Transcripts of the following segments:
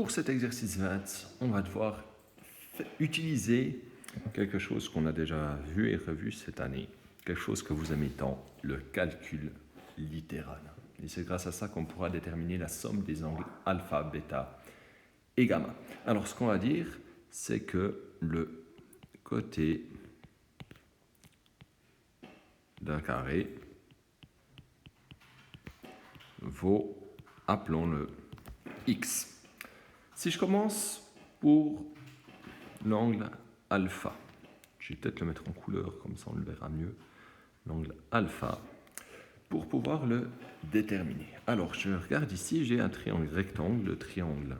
Pour cet exercice 20, on va devoir utiliser quelque chose qu'on a déjà vu et revu cette année, quelque chose que vous aimez tant, le calcul littéral. Et c'est grâce à ça qu'on pourra déterminer la somme des angles alpha, bêta et gamma. Alors ce qu'on va dire, c'est que le côté d'un carré vaut, appelons-le x. Si je commence pour l'angle alpha, je vais peut-être le mettre en couleur, comme ça on le verra mieux, l'angle alpha, pour pouvoir le déterminer. Alors je regarde ici, j'ai un triangle rectangle, le triangle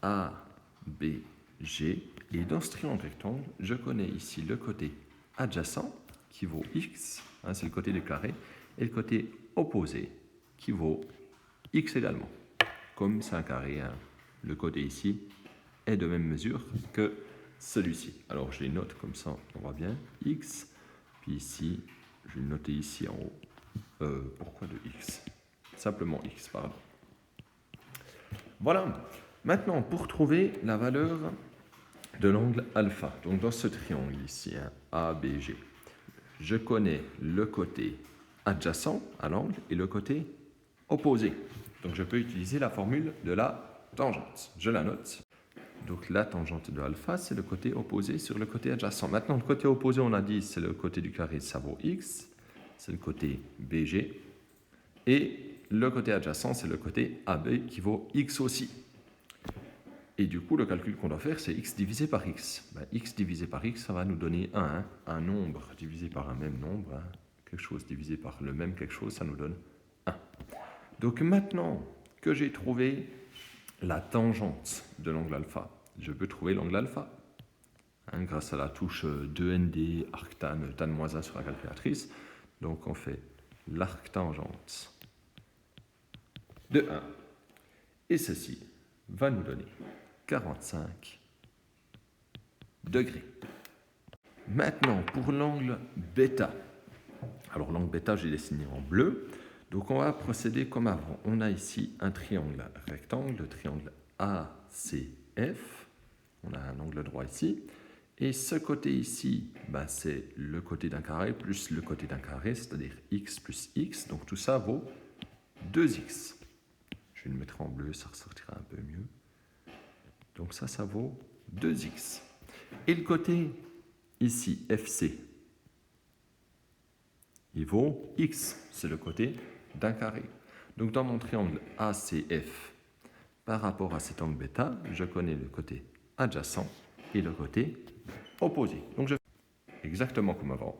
ABG, et dans ce triangle rectangle, je connais ici le côté adjacent, qui vaut x, hein, c'est le côté du carré, et le côté opposé, qui vaut x également. Comme c'est un carré, hein, le côté ici est de même mesure que celui-ci. Alors je les note comme ça, on voit bien, x, puis ici, je vais le noter ici en haut. Pourquoi de x? Simplement x, pardon. Voilà. Maintenant, pour trouver la valeur de l'angle alpha, donc dans ce triangle ici, hein, ABG, je connais le côté adjacent à l'angle et le côté opposé. Donc je peux utiliser la formule de la tangente. Je la note. Donc la tangente de alpha, c'est le côté opposé sur le côté adjacent. Maintenant, le côté opposé, on a dit, c'est le côté du carré, ça vaut x. C'est le côté BG. Et le côté adjacent, c'est le côté AB qui vaut x aussi. Et du coup, le calcul qu'on doit faire, c'est x divisé par x. Ben, x divisé par x, ça va nous donner 1. Hein. Un nombre divisé par un même nombre, hein. Quelque chose divisé par le même quelque chose, ça nous donne 1. Donc maintenant que j'ai trouvé la tangente de l'angle alpha, je peux trouver l'angle alpha. Hein, grâce à la touche 2nd, arctan, tan-1 sur la calculatrice. Donc on fait l'arctangente de 1. Et ceci va nous donner 45 degrés. Maintenant, pour l'angle bêta. Alors l'angle bêta, j'ai dessiné en bleu. Donc on va procéder comme avant. On a ici un triangle rectangle, le triangle ACF. On a un angle droit ici. Et ce côté ici, ben, c'est le côté d'un carré plus le côté d'un carré, c'est-à-dire x plus x. Donc tout ça vaut 2x. Je vais le mettre en bleu, ça ressortira un peu mieux. Donc ça vaut 2x. Et le côté ici, FC, il vaut x. C'est le côté d'un carré. Donc dans mon triangle ACF, par rapport à cet angle bêta, je connais le côté adjacent et le côté opposé. Donc je fais exactement comme avant.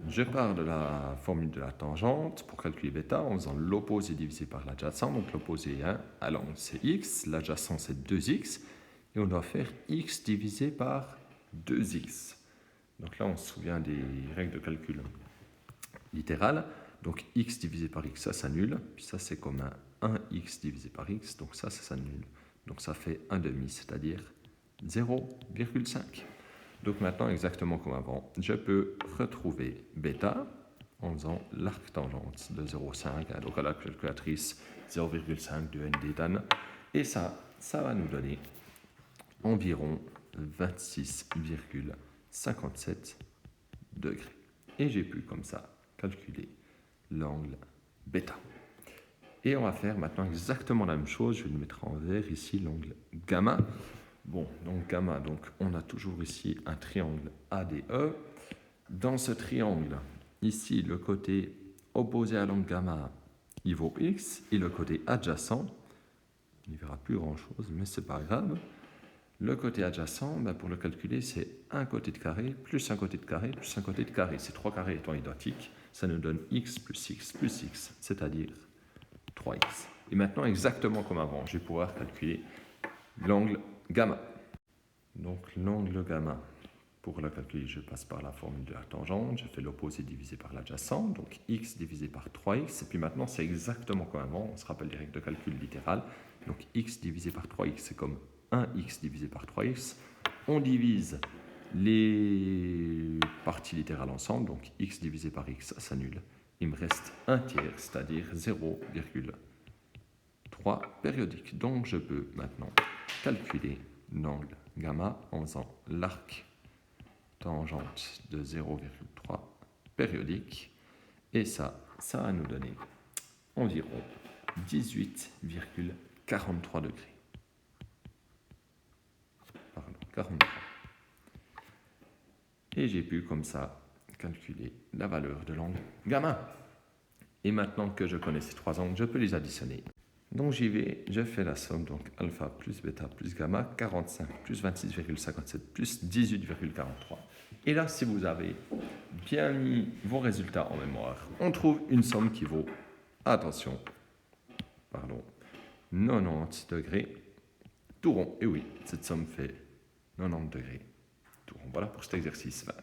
Je pars de la formule de la tangente pour calculer bêta en faisant l'opposé divisé par l'adjacent. Donc l'opposé 1 à l'angle c'est x, l'adjacent c'est 2x. Et on doit faire x divisé par 2x. Donc là on se souvient des règles de calcul littérales. Donc x divisé par x, ça s'annule. Puis ça c'est comme un 1x divisé par x. Donc ça s'annule. Donc ça fait 1 demi, c'est-à-dire 0,5. Donc maintenant, exactement comme avant, je peux retrouver bêta en faisant l'arctangente de 0,5. Donc à la calculatrice, 0,5 de nd tan. Et ça va nous donner environ 26,57 degrés. Et j'ai pu comme ça calculer l'angle bêta. Et on va faire maintenant exactement la même chose. Je vais le mettre en vert ici, l'angle gamma. Bon, donc gamma, donc on a toujours ici un triangle ADE. Dans ce triangle, ici, le côté opposé à l'angle gamma, il vaut x, et le côté adjacent, il ne verra plus grand-chose, mais ce n'est pas grave. Le côté adjacent, ben pour le calculer, c'est un côté de carré, plus un côté de carré, plus un côté de carré. Ces trois carrés étant identiques, ça nous donne x plus x plus x, c'est-à-dire 3x. Et maintenant, exactement comme avant, je vais pouvoir calculer l'angle gamma. Donc l'angle gamma, pour le calculer, je passe par la formule de la tangente, je fais l'opposé divisé par l'adjacent, donc x divisé par 3x, et puis maintenant c'est exactement comme avant, on se rappelle les règles de calcul littérales, donc x divisé par 3x, c'est comme 1x divisé par 3x, on divise les parties littérales ensemble, donc x divisé par x, ça s'annule, il me reste 1 tiers, c'est-à-dire 0,5. 3 périodiques. Donc je peux maintenant calculer l'angle gamma en faisant l'arc tangente de 0,3 périodique. Et ça va nous donner environ 18,43 degrés. Pardon, 43. Et j'ai pu comme ça calculer la valeur de l'angle gamma. Et maintenant que je connais ces trois angles, je peux les additionner. Donc j'y vais, je fais la somme, donc alpha plus bêta plus gamma, 45 plus 26,57 plus 18,43. Et là, si vous avez bien mis vos résultats en mémoire, on trouve une somme qui vaut, attention, 90 degrés tout rond. Et oui, cette somme fait 90 degrés tout rond. Voilà pour cet exercice 20.